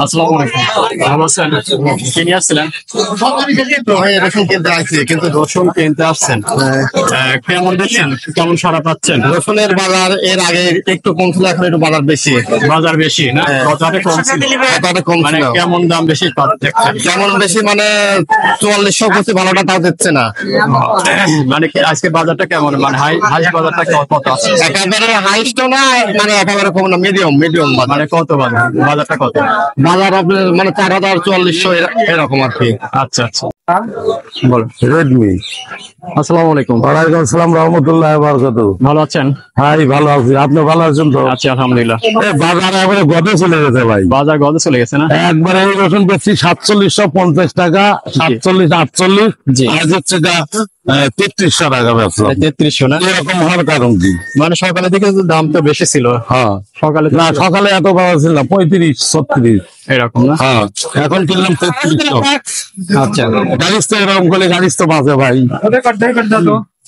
আসসালামু আলাইকুম। ভালো আছেন? কি নিয়ে আসছিলেন? রসুন কিনতে আসছি, কিন্তু রসুন কিনতে আসছেন কেমন দেখছেন? কেমন সারা পাচ্ছেন? রসুনের বাজার এর আগে একটু কম ছিল, এখন একটু বাজার বেশি। বাজার বেশি না? কতটা কম ছিল? কতটা কম মানে কেমন দাম বেশি দেখছেন? কেমন বেশি মানে 4400 করছে, ভালোটা তাও দিচ্ছে না। মানে আজকে বাজারটা কেমন? মানে হাই বাজারটা কত আছে? একেবারে হাইস্টও না, মানে একেবারে কম না, মিডিয়াম মানে কত বাজারটা কত? বাজার আপনার মানে 4400 এরকম আর কি। আচ্ছা আচ্ছা, বলো। রেডমি। আসসালামু আলাইকুম। ওয়ালাইকুম আসসালাম রহমতুল্লাহ বারাকাতুহু। ভালো আছেন? হ্যাঁ ভালো আছি, আপনি ভালো আছেন তো? আছি আলহামদুলিল্লাহ। বাজার একবারে গদে চলে গেছে ভাই, বাজার গদে চলে গেছে না? একবারে এই রসুন বেশি 4750 টাকা, 47 48, জি। আজ হচ্ছে যা 3300 টাকা ব্যবসা। 3300 না? এরকম হওয়ার কারণ কি? মানে সকালের দিকে দাম তো বেশি ছিল। হ্যাঁ সকালে না, সকালে এত পাওয়া ছিল না, 35 36 এরকম না? হ্যাঁ, এখন কিনলাম 3300। আচ্ছা, গাড়িস তো এরকম করলে গাড়িস তো বাঁচে ভাই।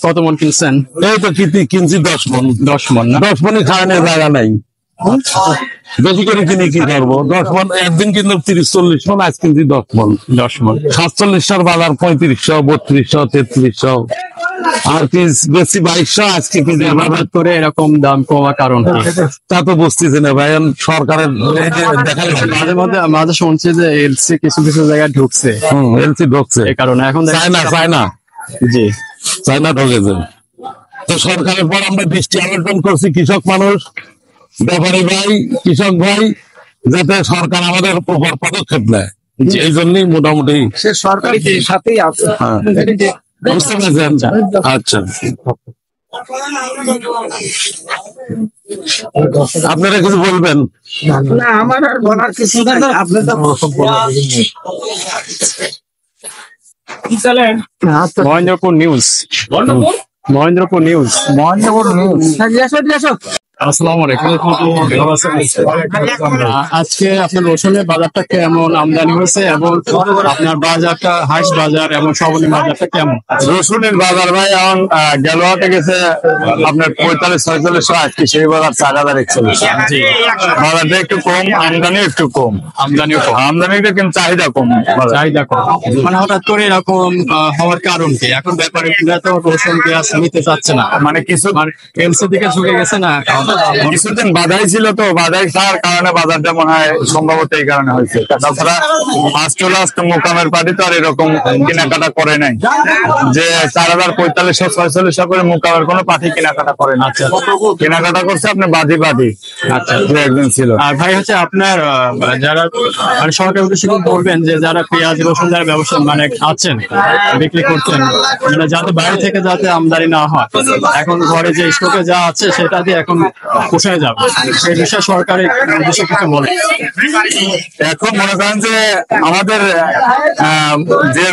কত মন কিনছেন? এই তো কিনছি 10 মন। 10 মন না? 10 মনে খাওয়ানোর জায়গা নাই, বেশি করে কিনে কি করবো? 10 মন একদিন কিন্তু 30-40 মন, আজ কিনছি 10 মন। 10 মন 4700 বাজার 3500 3200 3300, আর কি বেশি 2200। আজকে কিনছি হঠাৎ করে এরকম দাম কমার কারণ কি? তা তো বুঝতেছি না ভাই, সরকারের দেখালে মাঝে শুনছি যে এলসি কিছু কিছু জায়গায় ঢুকছে, এলসি ঢুকছে এই কারণে এখন চায়না জি চায়না ঢুকেছে। তো সরকারের পর আমরা দৃষ্টি আকর্ষণ করছি কৃষক মানুষ, ব্যাপারী ভাই, কৃষক ভাই, যাতে সরকার আমাদের উপর পদক্ষেপ নেয়। এই জন্যই মোটামুটি সে সরকারি সাথেই আছে। হ্যাঁ, বুঝতে পেরেছেন? আচ্ছা, আপনারা কিছু বলবেন? না, আমার আর বলার কিছু নাই, আপনি তো মহেন্দ্রপুর নিউজ। আসসালামু আলাইকুম। আজকে আপনার রসুনের বাজারটা কেমন আমদানি হয়েছে এবং আপনার বাজারটা হাইস বাজার এবং সর্বনিম্ন বাজারটা কেমন? রসুনের বাজার ভাই এখন গেল হাটে গেছে আপনার 45-46, আজকে সেই বাজার 4041। বাজারটা একটু কম, আমদানি একটু কম। আমদানিটা কিন্তু চাহিদা কম। চাহিদা কম মানে হঠাৎ করে এরকম হওয়ার কারণ কি? এখন ব্যাপারীরা তো রসুন পেঁয়াজ নিতে চাচ্ছে না, মানে কিছু এলসি দিকে ঝুঁকে গেছে না? কিছুদিন বাধাই ছিল, তো বাধাই খাওয়ার কারণে বাজারটা মনে হয় সম্ভবত এই কারণে হয়েছে। তাছাড়া লাস্ট মোকামের পার্টি তো আর এরকম কেনাকাটা করে নাই যে 4045-4600 করে মোকামের কোনো পার্টি কেনাকাটা করে না। কেনাকাটা করছে আপনার বাদি। আচ্ছা, একদিন ছিল। আর ভাই হচ্ছে আপনার যারা মানে সরকার উদ্দেশ্যে বলবেন যে যারা পেঁয়াজ রসুন যারা ব্যবসা মানে খাচ্ছেন বিক্রি করছেন, মানে যাতে বাইরে থেকে যাতে আমদানি না হয়, এখন ঘরে যে স্টকে যা আছে সেটা দিয়ে এখন পোষায় যাবে, সেই বিষয়ে সরকারের উদ্দেশ্যে কিছু বলে। এখন মনে করেন যে আমাদের যে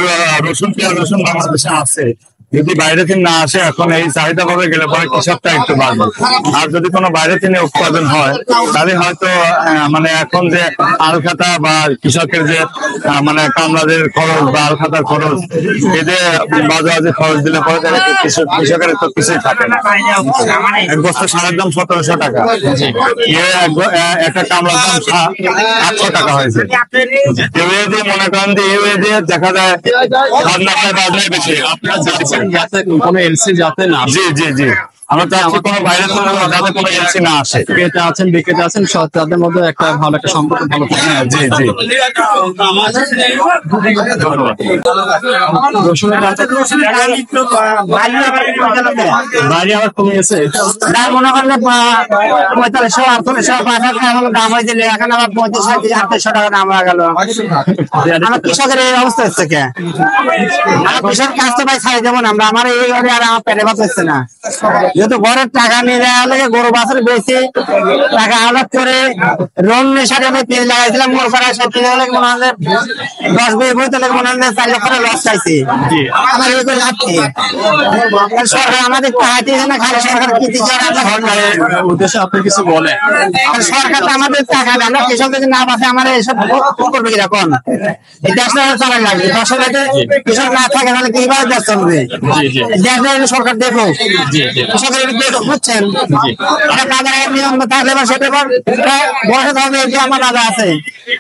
রসুন পেঁয়াজ রসুন বাংলাদেশে আছে, যদি বাইরে থেকে না আসে, এখন এই চাহিদা ভাবে গেলে পরে কৃষকটা একটু বাড়বে। আর যদি কোনো বাইরে থেকে উৎপাদন হয়, তাহলে হয়তো মানে এখন যে আলখাতা বা কৃষকের যে মানে কামলাদের খরচ বা আলখাতার খরচ, এদের বাজারে খরচ দিলে পরে তাহলে কৃষকের তো কিছুই থাকে না। এক বস্তা সারের দাম 1700 টাকা, একটা কামলার দাম 800 টাকা হয়েছে। এভাবে দিয়ে মনে করেন যে এভাবে দিয়ে দেখা যায় বাজারে বেশি। আপনার যাতে কোনো এলসি যাতে না, জি আমরা চাচ্ছি কোনো বাইরে যাতে কোনো এলসি না আসে। ক্রেতা আছেন বিক্রেতা আছেন, তাদের মধ্যে একটা ভালো একটা সম্পর্ক ভালো থাকে। জি রসুনের বাইরে আবার কমে গেছে, মনে করলে 4500-4800 দাম হয়ে দিলে এখন আবার 3500-3800 টাকা দাম হয়ে গেল। আমার কৃষকের এই অবস্থা হচ্ছে কে? কৃষক কাজ তো ভাই ছাড়ি দেবো না আমরা, আমার এই ঘরে আর আমার পেটে ভাত হচ্ছে না। যেহেতু ঘরের টাকা নিয়ে যাওয়া লাগে, গরু বাছুর বেশি টাকা আলাদা করে লোন সাথে আমি তেল লাগাইছিলাম, মোর করা সে তেল মনে হয় 10-20 বই তাহলে মনে হয় 4 লক্ষ লস খাইছি। আমার এই করে যাচ্ছি, সরকার আমাদের টাকা দিয়েছে না, খালি সরকার কি দিচ্ছে উদ্দেশ্যে আপনি কিছু বলে? সরকার তো আমাদের টাকা দেয় না, কৃষক যদি না পাশে আমার এসব করবে কিরকম? এই দেশটা চালাই লাগবে, কৃষক না থাকে তাহলে কিভাবে দেশ চলবে? দেশ সরকার দেখো, কৃষকের বুঝছেন বাজারের নিয়ম থাকলে বা সেটা বসে থাকবে যে আমার দাদা আছে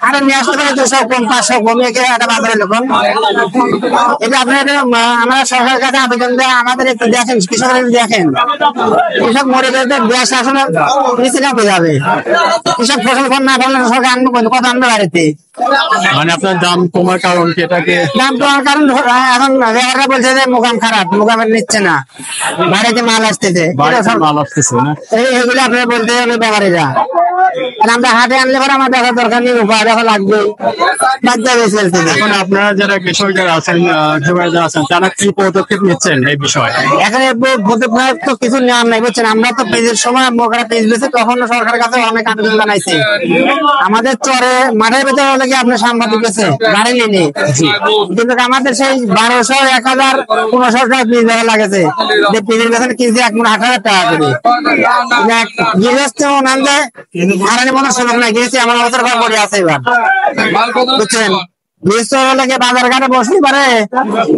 আরে নিয়ে আসতে পারে 200 কম 500 কমে গিয়ে একটা বাজারে লোক এটা আপনার আমরা সরকারের কাছে আবেদন দেয় আমাদের একটু দেখেন কৃষকের দেখেন কৃষক মরে গেলে দেশ আসলে নিচে হয়ে যাবে কৃষক ফসল ফল না ফেললে সরকার আনবো কত আনবে বাড়িতে মানে আপনার দাম কমার কারণ কি এটাকে দাম কমার কারণ এখন ব্যাপারটা বলছে যে মোকাম খারাপ মোকামের নিচ্ছে না বাড়িতে মাল আসতেছে মাল আসতেছে না এগুলো আপনার বলতে হলে ব্যাপারীরা আমরা হাটে আনলে পরে আমার দেখা দরকার নেই উপায় দেখা লাগবে বাদ যাবে চলতে এখন আপনারা যারা কৃষক যারা আছেন যারা আছেন তারা কি পদক্ষেপ নিচ্ছেন এই বিষয়ে এখানে তো কিছু নেওয়ার নাই বুঝছেন আমরা তো পেজের সময় মোকরা পেজ বেছে তখন সরকারের কাছে অনেক আবেদন জানাইছে আমাদের চরে মাঠের ভেতরে হলে কি আপনার সাংবাদিক আছে গাড়ি নিয়ে কিন্তু আমাদের সেই 1200 1000 1500 টাকা পিস দেখা লাগেছে যে পেজের ভেতরে কিনছে 1,18,000 টাকা করে গৃহস্থ ওনাদের হারানি মনে সুযোগ নাই গিয়েছে আমার অবসর ঘর পড়ে আছে এবার বুঝছেন বাজার ঘাটে বসতে পারে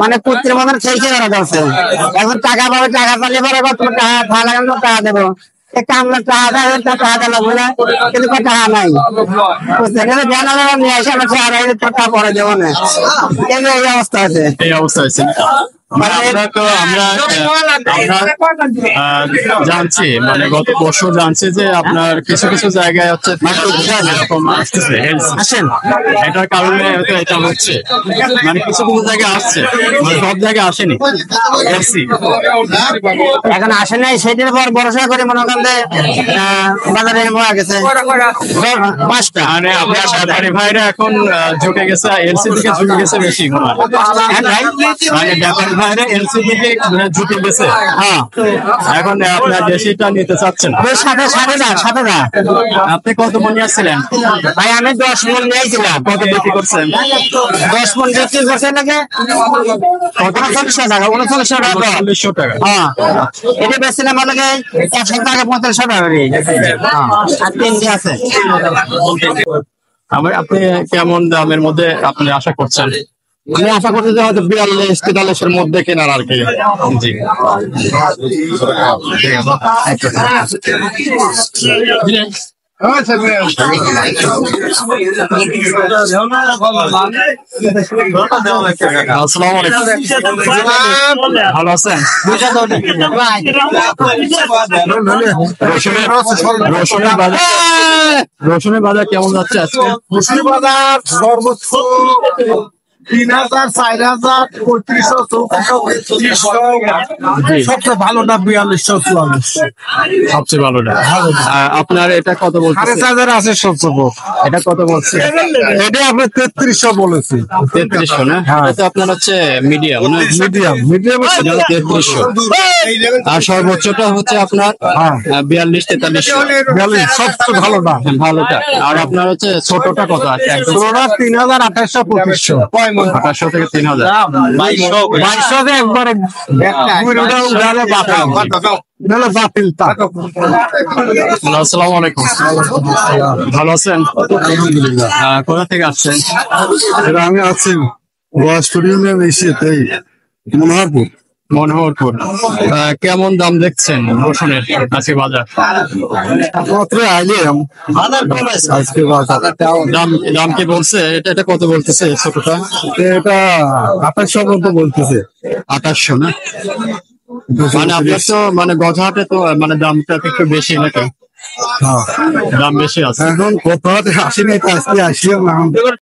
মানে পুত্রের মতন খেয়ে খেয়ে বেড়াতে হচ্ছে এখন টাকা পাবে টাকা পালে পরে টাকা লাগানো টাকা দেবো একটা আমরা টাকা লাগবে না কিন্তু টাকা নাই বুঝছেন নিয়ে আসে আমরা টাকা পরে দেবো না এই অবস্থা আছে এই অবস্থা আছে আমরা জানছি মানে গত বছর জানছি যে আপনার কিছু কিছু জায়গায় হচ্ছে আসেন এটার কারণে হয়তো এটা হচ্ছে মানে কিছু কিছু জায়গায় আসছে মানে সব জায়গায় আসেনি এখন আসে নাই সেটার পর ভরসা করে মনে করেন বাজারে হয়ে গেছে 5টা মানে আপনার ব্যাপারী ভাইরা এখন ঝুঁকে গেছে এলসি দিকে ঝুঁকে গেছে বেশি মনে হয় মানে ব্যাপারী ভাইরা এলসি দিকে ঝুঁকে গেছে হ্যাঁ এখন আপনার দেশিটা নিতে চাচ্ছেন সাথে আপনি কত মন নিয়েছিলেন ভাই আমি 10 মন নিয়েছিলাম কত বিক্রি করছেন 10 মন বিক্রি করছেন নাকি 3900 টাকা 3900 টাকা হ্যাঁ এটা বেচছিলাম আমাকে 100 টাকা 4500 টাকা করে আর তিনটি আছে আপনি কেমন দামের মধ্যে আপনি আশা করছেন আমি আশা করছি যে হয়তো 42-43 এর মধ্যে কেনার আর কি জি আসসালামু আলাইকুম ভালো আছেন রসুনের বাজার কেমন যাচ্ছে আজকে রসুনের বাজার সর্বোচ্চ 3,000 4,000 3500 সবচেয়ে ভালোটা 4244 সবচেয়ে ভালোটা আপনার এটা কত বলছে 5,500 আছে সবচেয়ে এটা কত বলছে এটা আপনার 3300 বলেছি 3300 না এটা আপনার হচ্ছে মিডিয়াম না মিডিয়াম 3300 আর সর্বোচ্চটা হচ্ছে আপনার 42-43 সবচেয়ে ভালোটা ভালোটা আর আপনার হচ্ছে ছোটটা কত আছে একদম ছোটটা 3,2800 2800 থেকে 3000 2200 একবারে বাতিল আসসালামু আলাইকুম ভালো আছেন কোথা থেকে আসছেন আমি আছি মনোহরপুর কেমন দাম দেখছেন রসুনের আজকে বাজার আজকে দাম কি বলছে এটা কত বলতেছে ছোটটা এটা 2800 মতো বলতেছে 2800 না মানে আপনার তো মানে গজাহাটে তো মানে দামটা একটু বেশি নাকি দাম বেশি আছে এখন কোথাও আসি নাই আজকে আসি